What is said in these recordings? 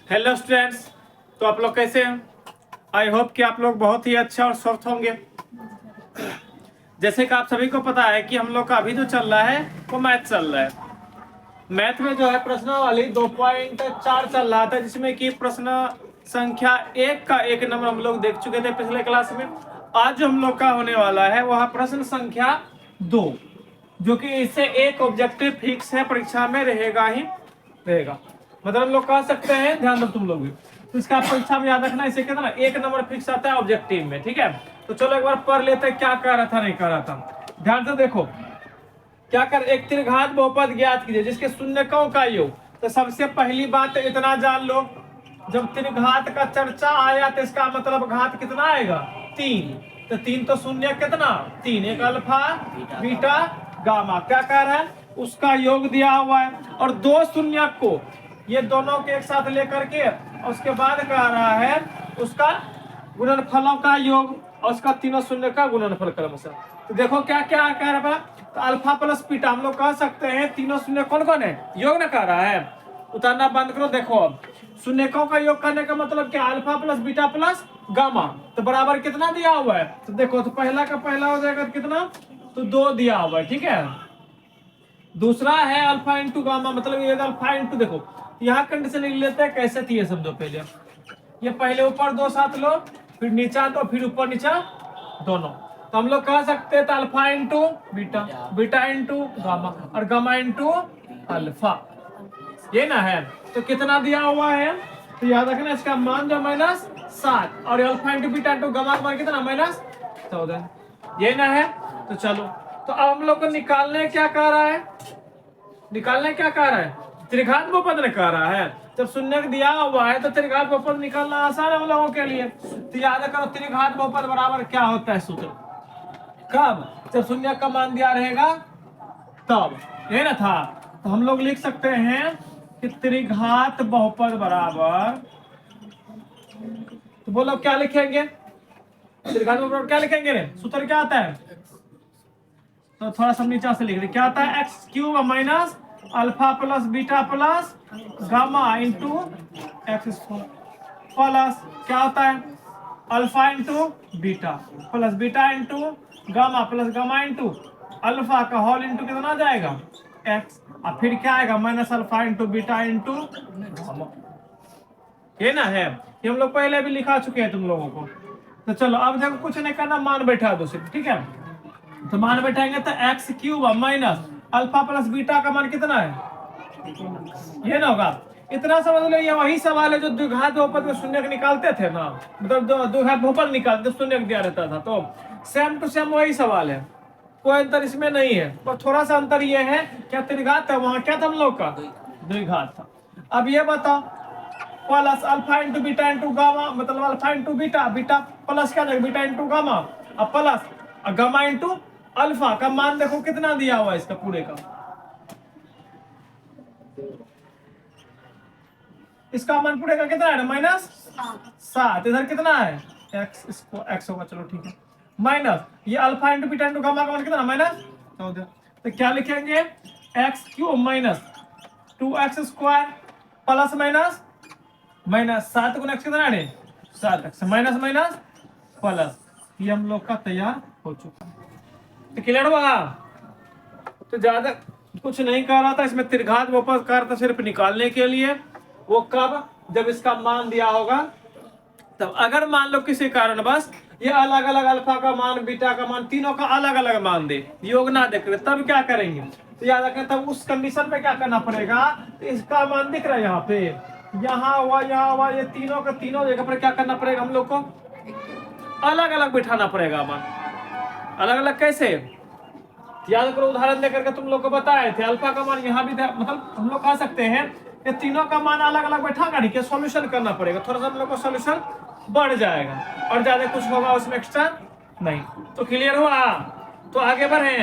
Hello students. तो आप लोग कैसे हैं? आई होप कि आप लोग बहुत ही अच्छा और स्वस्थ होंगे। जैसे कि आप सभी को पता है कि हम लोग का अभी जो चल रहा है वो मैथ चल रहा है। मैथ में जो है प्रश्नावली 2.4 चल रहा था, जिसमें कि प्रश्न संख्या 1 का 1 नंबर हम लोग देख चुके थे पिछले क्लास में। आज जो हम लोग का होने वाला है वह प्रश्न संख्या 2, जो कि इससे एक ऑब्जेक्टिव फिक्स है, परीक्षा में रहेगा ही रहेगा। मतलब हम लोग कह सकते हैं, ध्यान दो तुम लोग भी, तो इसका परीक्षा में याद रखना। इसे कहते हैं ना, एक नंबर फिक्स आता है ऑब्जेक्टिव में। ठीक है, तो चलो एक बार पढ़ लेते हैं क्या कह रहा था नहीं कह रहा था। ध्यान से देखो क्या कर, एक त्रिघात बहुपद ज्ञात कीजिए जिसके शून्यकों का योग। तो सबसे पहली बात इतना जान लो, जब त्रिघात का चर्चा आया तो इसका मतलब घात कितना आएगा? 3। तो 3 तो शून्य कितना? 3, एक अल्फा बीटा गामा। क्या कह रहा है? उसका योग दिया हुआ है, और दो शून्य को ये दोनों के एक साथ लेकर के, और उसके बाद कह रहा है उसका गुणनफलों का योग, और उसका तीनों शून्य का गुणनफल क्रमशः। तो देखो क्या क्या कह रहा है। तो अल्फा प्लस बीटा हम लोग कह सकते हैं, तीनों शून्य कौन कौन है? योग न कह रहा है। उतारना बंद करो। देखो अब शून्यकों का योग करने का मतलब क्या? Alpha plus beta plus gamma. तो बराबर कितना दिया हुआ है? तो देखो, तो पहला का पहला हो जाएगा कितना? तो 2 दिया हुआ है। ठीक है, दूसरा है अल्फा इंटू गामा, मतलब ये अल्फा इंटू, देखो यहाँ कंडीशन लिख लेते हैं कैसे थी ये सब। दो पहले ये पहले ऊपर 2 साथ लो, फिर नीचा दो, फिर ऊपर नीचा दोनों। तो हम लोग कह सकते हैं तो alpha into beta, beta into gamma, और गामा इंटू अल्फा, ये ना है। तो कितना दिया हुआ है? तो याद रखना इसका मान जो -7, और alpha into beta into gamma का मान कितना? -14, ये ना है। तो चलो, तो अब हम लोग को निकालने क्या कह रहा है? निकालने क्या कह रहा है? त्रिघात बहुपद ने कह रहा है। जब शून्य दिया हुआ है तो त्रिघात बहुपद निकालना आसान है हम लोगों के लिए। तो याद करो त्रिघात बहुपद बराबर क्या होता है सूत्र? कब? जब शून्य का मान दिया रहेगा तब, ये ना था। तो हम लोग लिख सकते हैं कि त्रिघात बहुपद बराबर, तो बोलो क्या लिखेंगे? त्रिघात बहुपद क्या लिखेंगे रे? सूत्र क्या आता है? तो थोड़ा सा नीचे से लिख रहे, क्या आता है? X cube minus alpha plus beta plus gamma into x square, plus क्या होता है? Alpha into beta plus beta into gamma plus gamma into alpha का होल इंटू कितना आ जाएगा? एक्स, और फिर क्या आएगा? Minus alpha into beta into gamma. ये ना है, ये हम लोग पहले भी लिखा चुके हैं तुम लोगों को। तो चलो अब देखो, कुछ नहीं करना, मान बैठा दो सिर्फ। ठीक है, तो मान बैठाएंगे तो x cube minus alpha plus beta का मान कितना है? ये ना होगा। इतना समझ लो, ये वही सवाल है जो द्विघात बहुपद में शून्य निकालते थे ना, मतलब द्विघात बहुपद निकालते शून्य दिया रहता था। तो सेम टू सेम वही सवाल है, कोई अंतर इसमें नहीं है। पर थोड़ा सा अंतर ये है, क्या त्रिघात था, वहां क्या था हम लोग का? द्विघात था। अब ये बताओ, plus alpha into beta into gamma, मतलब alpha into beta, beta plus क्या जाएगा? बीटा इंटू गामा, अब प्लस गामा इंटू अल्फा का मान देखो कितना दिया हुआ है इसका पूरे का। इसका मान पूरे का कितना है? -7। इधर कितना है? एक्स, इसको एक्स होगा, चलो ठीक है। माइनस ये alpha into beta into gamma का मान कितना? -14। तो क्या लिखेंगे? X cube minus 2x square plus minus minus 7 गुना एक्स कितना है? 7x minus minus plus. ये हम लोग का तैयार हो चुका है। तो क्लियर होगा? तो ज्यादा कुछ नहीं कर रहा था इसमें, त्रिघात बहुपद कर रहा था सिर्फ निकालने के लिए। वो कब? जब इसका मान दिया होगा तब। अगर मान लो किसी कारण बस ये अलग अलग अल्फा का मान बीटा का मान तीनों का अलग अलग मान दे, योग ना देख रहे, तब क्या करेंगे? तो याद रखना, तब उस कंडीशन पे क्या करना पड़ेगा? तो इसका मान दिख रहा है यहाँ पे, यहाँ हुआ यहाँ हुआ, ये तीनों का तीनों जगह पर क्या करना पड़ेगा? हम लोग को अलग अलग बिठाना पड़ेगा मान। अलग अलग कैसे? याद करो, उदाहरण देकर के तुम लोग को बताए थे, अल्फा का मान यहाँ भी मतलब हम लोग कह सकते हैं कि तीनों का मान अलग अलग बैठा कर के सॉल्यूशन करना पड़ेगा, थोड़ा सा हम लोग को सॉल्यूशन बढ़ जाएगा, और ज्यादा कुछ होगा उसमें एक्स्ट्रा नहीं। तो क्लियर हुआ? तो आगे बढ़े।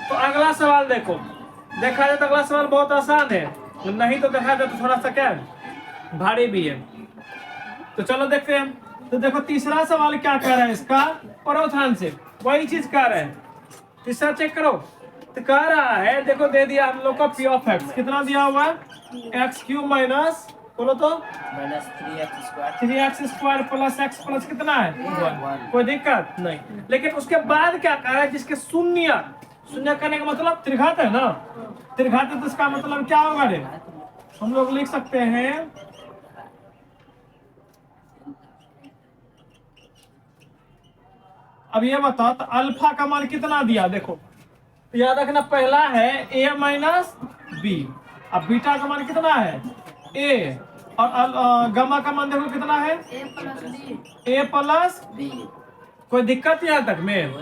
तो अगला सवाल देखो, देखा जाए तो अगला सवाल बहुत आसान है, नहीं तो देखा जाए तो थोड़ा सा क्या भारी भी है। तो चलो देखते हैं। तो देखो तीसरा सवाल क्या कह रहा है इसका, और ध्यान से वही चीज कह रहे हैं। तीसरा चेक करो, तो कह रहा है देखो, दे दिया हम लोग का पी ऑफ एक्स, कितना दिया हुआ है? एक्स क्यूब माइनस बोलो तो -3x² 3x² plus x plus कितना है 1। कोई दिक्कत नहीं। लेकिन उसके बाद क्या कहा है, जिसके शून्य शून्य करने का मतलब त्रिघात है ना, त्रिघात है तो इसका मतलब क्या होगा रे, हम लोग लिख सकते हैं अब ये बताओ तो अल्फा का मान कितना दिया, देखो याद रखना पहला है a माइनस बी, अब बीटा का मान कितना है a, और गामा का मान देखो कितना है a प्लस बी। कोई दिक्कत यहाँ तक में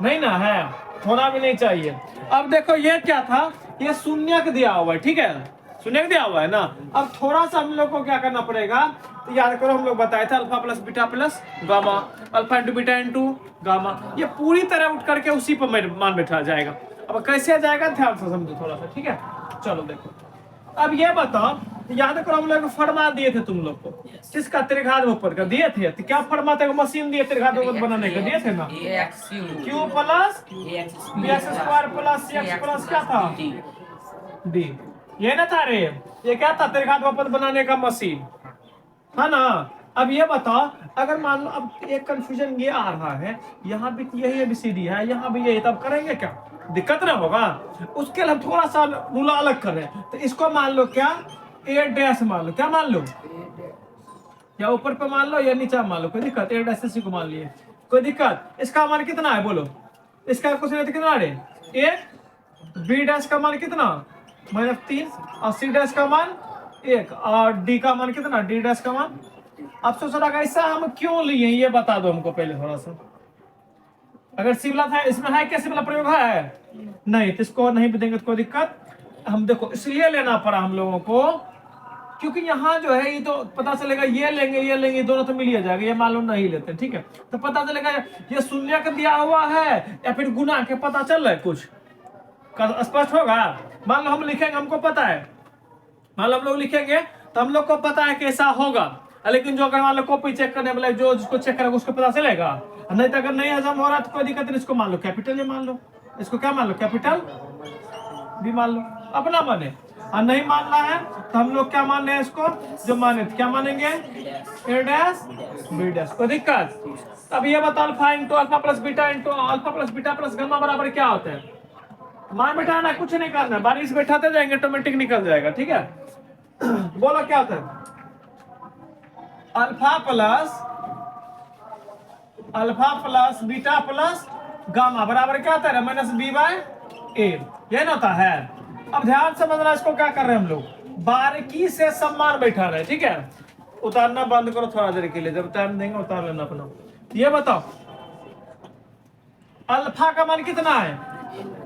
नहीं ना है, होना भी नहीं चाहिए। अब देखो ये क्या था, ये शून्यक दिया हुआ है, ठीक है शून्यक दिया हुआ है ना। अब थोड़ा सा हम लोग को क्या करना पड़ेगा, तो याद करो हम लोग बताए थे alpha plus beta plus gamma, alpha into beta into gamma, ये पूरी तरह उठ करके उसी पर मान बैठा जाएगा। अब कैसे जाएगा ध्यान से समझो थोड़ा सा, ठीक है। चलो देखो अब ये बताओ, याद करो हम लोग फरमा दिए थे तुम लोग को, किसका त्रिघात ऊपर का दिए थे, तो क्या फरमा था, मशीन दिए त्रिघात बनाने का दिए थे ना, Q plus x² plus x plus क्या था डी, ये ना था रे, ये क्या था त्रिघात बनाने का मशीन है ना। अब ये बताओ अगर मान लो अब एक कंफ्यूजन ये आ रहा है, यहाँ भी यही ABCD है, यहाँ भी यही, तब करेंगे क्या, दिक्कत ना होगा। उसके लिए हम थोड़ा सा रूल अलग कर रहे हैं, तो इसको मान लो क्या A' मान लो, क्या मान लो, या ऊपर पे मान लो या नीचे मान लो, कोई दिक्कत, A' को मान लिए कोई दिक्कत। इसका मान कितना है बोलो, इसका क्वेश्चन कितना है एक, B' का मान कितना -3, और C' का मान 1, और D का मान कितना D' का मान। अब सोच रहा ऐसा हम क्यों लिए ये बता दो हमको पहले थोड़ा सा, अगर सिवला था इसमें है क्या, सिवला प्रयोग है नहीं, तो इसको नहीं भी देंगे तो कोई दिक्कत। हम देखो इसलिए लेना पड़ा हम लोगों को, क्योंकि यहाँ जो है ये तो पता चलेगा ये लेंगे दोनों तो मिल ही जाएगा, ये मालूम नहीं लेते ठीक है, तो पता चलेगा ये शून्य का दिया हुआ है या फिर गुना के, पता चल रहा है कुछ स्पष्ट होगा। मान लो हम लिखेंगे, हमको पता है, मान लो हम लोग लिखेंगे तो हम लोग को पता है कैसा होगा, लेकिन जो अगर मान लो कॉपी चेक करने वाला जो जिसको चेक करेगा उसको पता चलेगा, नहीं तो अगर नहीं हजम हो रहा तो कोई दिक्कत नहीं, इसको मान लो कैपिटल मान लो, इसको क्या मान लो कैपिटल भी मान लो, अपना माने, और नहीं मानना है तो हम लोग क्या मान रहे हैं इसको, जो माने क्या मानेंगे A' B', कोई दिक्कत। अब ये बताओ alpha into alpha plus beta into alpha plus beta plus gamma बराबर क्या होता है, मान बैठाना कुछ नहीं करना, बारिश बैठाते जाएंगे ऑटोमेटिक निकल जाएगा, ठीक है। बोलो क्या होता है, alpha plus beta plus gamma बराबर क्या होता है -B/A, ये ना होता है। अब ध्यान से समझना, इसको क्या कर रहे हैं हम लोग, बारीकी से सम्मान बैठा रहे, ठीक है। उतारना बंद करो थोड़ा देर के लिए, जब टाइम देंगे उतार लेना अपना। ये बताओ अल्फा का मान कितना है,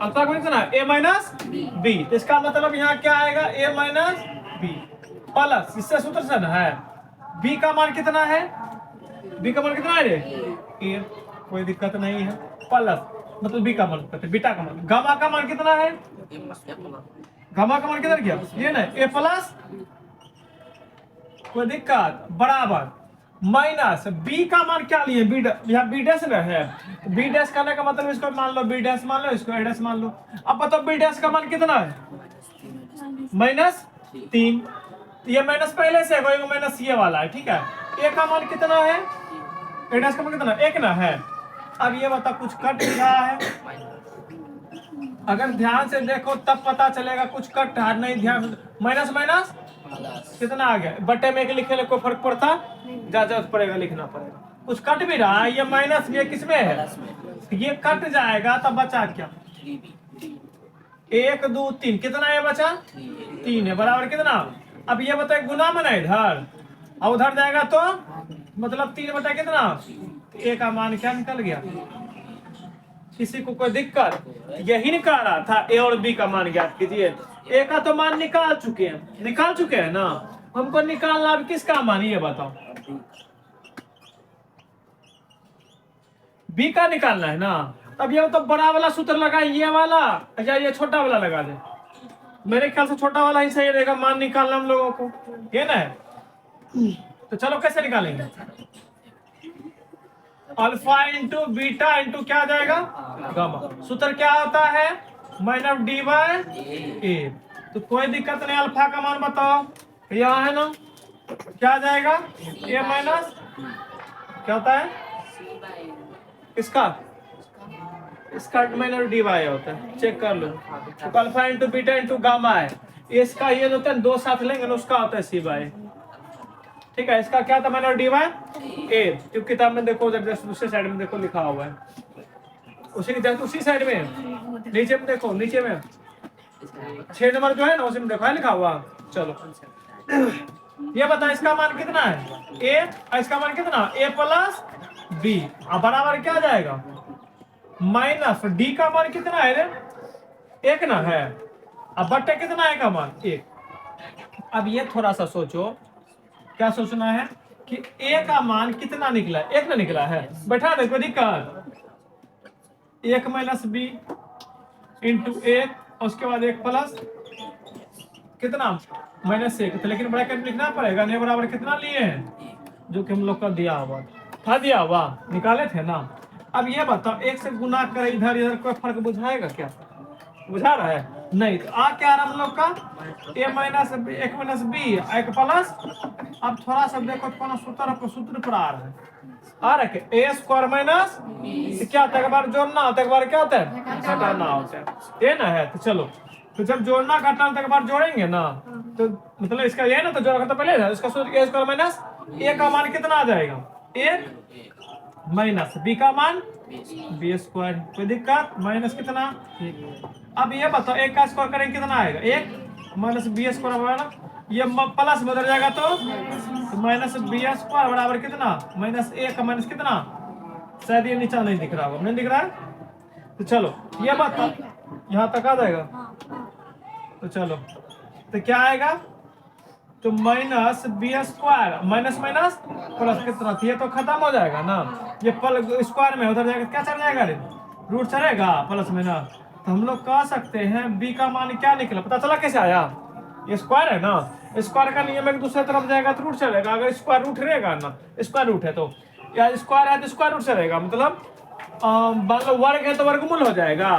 अल्फा का मान कितना है A-B, तो इसका मतलब यहाँ क्या आएगा A-B प्लस, इससे सूत्र से ना है B का मान कितना है, B का मान कितना है रे A, कोई दिक्कत नहीं है, प्लस मतलब B का मान बीटा का मान, गामा का मान कितना है, गामा का मान किधर गया ये ना A प्लस, कोई दिक्कत बराबर माइनस B का मान क्या लिए B, यहाँ B' ना है, B' करने का मतलब इसको मान लो B' मान लो, इसको A' मान लो। अब बताओ B' का मान कितना है -3, ये माइनस पहले से है, माइनस ये वाला है, ठीक है। A का मान कितना है, A' का मान कितना 1 ना है। अब ये बताओ कुछ कट रहा है, अगर ध्यान से देखो तब पता चलेगा कुछ कट रहा नहीं, ध्यान माइनस माइनस कितना आ गया, बटे में लिखे कोई फर्क पड़ता ज्यादा पड़ेगा, लिखना पड़ेगा, कुछ कट भी रहा है, ये माइनस ये किसमें है, ये कट जाएगा तब बचा क्या 1 2 3, कितना है बचा 3 है, बराबर कितना। अब ये बताए गुना में ना इधर, और उधर जाएगा तो मतलब 3 बटा कितना, A का मान क्या निकल गया। किसी को कोई दिक्कत, यही निकाल रहा था A और B का मान ज्ञात कीजिए, A का तो मान निकाल चुके हैं ना, हमको निकालना अब किसका मान ये बताओ, B का निकालना है ना। अब ये तो बड़ा वाला सूत्र लगा ये वाला, अच्छा ये छोटा वाला लगा दे, मेरे ख्याल से छोटा वाला ही सही रहेगा मान निकालना हम लोगों को, ये ना है। तो चलो कैसे निकालेंगे, अल्फा इंटू बीटा इंटू क्या आ जाएगा गामा, सूत्र क्या होता है -D/A। तो कोई दिक्कत नहीं, अल्फा का मान बताओ यहाँ है ना, क्या आ जाएगा ए माइनस क्या होता है इसका इसका माइनस डी वाई होता है, चेक कर लो। तो alpha into beta into gamma है, इसका ये जो होता है दो साथ लेंगे ना उसका होता है सी बाई। ठीक है, इसका क्या था माइनस डी वाई ए, क्योंकि किताब में देखो उधर दूसरे साइड में देखो लिखा हुआ है, उसी साइड में नीचे में देखो, नीचे में 6 नंबर जो है ना उसी में देखो है लिखा हुआ। चलो ये बता इसका मान कितना है ए, इसका मान कितना ए प्लस बी, अब बराबर क्या आ जाएगा माइनस डी का मान कितना है रे एक ना है, अब बट्टे कितना है का मान एक। अब ये थोड़ा सा सोचो, क्या सोचना है कि ए का मान कितना निकला, एक ना निकला है, बैठा दे कोई दिक्कत, एक माइनस बी इंटू एक, उसके बाद एक प्लस कितना माइनस एक, तो लेकिन बड़ा कर लिखना पड़ेगा, नहीं बराबर कितना लिए हैं जो कि हम लोग का दिया हुआ था, दिया हुआ निकाले थे ना। अब ये बताओ एक से गुना कर इधर इधर कोई फर्क बुझाएगा क्या, बुझा रहा है नहीं, तो आ क्या रहा हम लोग का ए माइनस एक माइनस बी एक प्लस, अब थोड़ा सा देखो कौन सूत्र पर आ रहा है, आ रहा है ए स्क्वायर माइनस क्या होता है, एक बार जोड़ना होता है, एक बार क्या होता है घटाना होता है, ये ना है। तो चलो, तो जब जोड़ना घटाना एक बार जोड़ेंगे ना, तो मतलब इसका ये ना, तो जोड़ा तो पहले इसका सूत्र ए स्क्वायर माइनस ए का मान कितना आ जाएगा एक माइनस बी का मान बी स्क्वायर, कोई दिक्कत, माइनस कितना। अब ये बताओ एक का स्क्वायर करेंगे कितना आएगा एक माइनस बी स्क्वायर बराबर, ये प्लस बदल जाएगा तो माइनस बी स्क्वायर बराबर कितना माइनस ए का माइनस कितना, शायद ये नीचा नहीं दिख रहा होगा, नहीं दिख रहा है। तो चलो ये बताओ यहाँ तक आ जाएगा, तो चलो तो क्या आएगा, तो minus B square minus minus plus कितना, ये तो खत्म हो जाएगा ना, ये पल स्क्वायर में उधर जाएगा क्या चल जाएगा रे रूट चलेगा प्लस में ना, तो हम लोग कह सकते हैं बी का मान क्या निकला, पता चला कैसे आया, ये स्क्वायर है ना, स्क्वायर का नियम एक दूसरे तरफ जाएगा तो रूट चलेगा, अगर स्क्वायर रूट रहेगा ना, स्क्वायर रूट है तो या स्क्वायर है तो स्क्वायर रूट चलेगा, मतलब वर्ग है तो वर्गमूल हो जाएगा,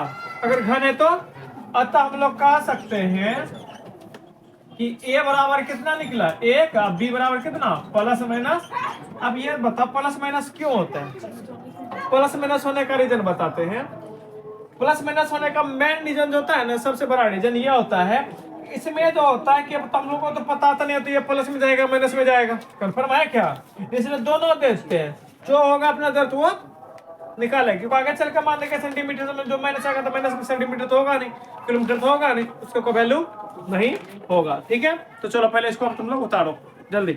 अगर घन है तो। अतः हम लोग कह सकते हैं कि ए बराबर कितना निकला एक, बी बराबर कितना प्लस माइनस। अब ये बता प्लस माइनस क्यों होता है, प्लस माइनस होने का रीजन बताते हैं। प्लस माइनस होने का मेन रीजन जो होता है ना, सबसे बड़ा रीजन ये होता है, इसमें जो होता है कि अब तुम लोगों को तो पता तो नहीं है, तो ये प्लस में जाएगा माइनस में जाएगा, कंफर्म है क्या, इसलिए दोनों देखते हैं, जो होगा अपना दर्द वो निकालेंगे, क्योंकि आगे चल कर मान लेंगे सेंटीमीटर में जो माइनस आएगा तो माइनस में सेंटीमीटर तो होगा नहीं, किलोमीटर तो होगा नहीं, उसका कोई वैल्यू नहीं होगा। ठीक है, तो चलो पहले इसको तुम लोग उतारो जल्दी।